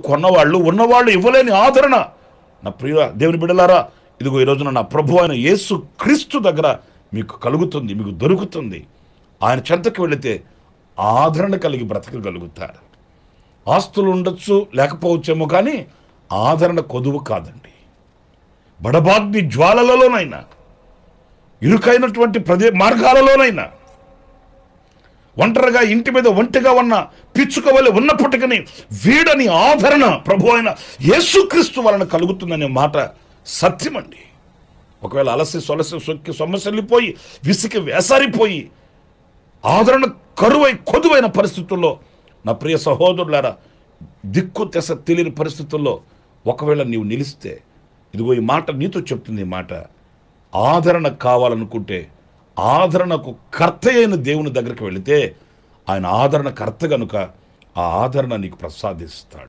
కొన్నవాళ్ళు ఉన్నవాళ్ళు ఇవ్వలేని ఆదరణ. నా ప్రియ దేవుని బిడ్డలారా, ఇదిగో ఈ రోజున నా ప్రభు అయిన యేసు క్రీస్తు దగ్గర మీకు కలుగుతుంది, మీకు దొరుకుతుంది. ఆయన చెంతకు వెళితే ఆదరణ కలిగి బ్రతకగలుగుతారు. ఆస్తులు ఉండొచ్చు, లేకపోవచ్చేమో, కానీ ఆదరణ కొదువు కాదండి. బడబాగ్ని జ్వాలలలోనైనా, ఇరుకైనటువంటి మార్గాలలోనైనా, ఒంటరిగా ఇంటి మీద ఒంటిగా ఉన్న పిచ్చుకవలె ఉన్నప్పటికీ వీడని ఆదరణ ప్రభు అయిన యేసుక్రీస్తు వలన కలుగుతుందనే మాట సత్యమండి. ఒకవేళ అలసి సొలసి సొక్కి సొమ్మసెల్లిపోయి విసికి వేసారిపోయి ఆదరణ కరువై కొదువైన పరిస్థితుల్లో, నా ప్రియ సహోదరులారా, దిక్కు తెస తెలియని పరిస్థితుల్లో ఒకవేళ నీవు నిలిస్తే, ఇదిగో ఈ మాట నీతో చెప్తుంది. ఈ మాట ఆదరణ కావాలనుకుంటే ఆదరణకు కర్త అయిన దేవుని దగ్గరికి వెళితే ఆయన ఆదరణ కర్త గనుక ఆ ఆదరణ నీకు ప్రసాదిస్తాడు.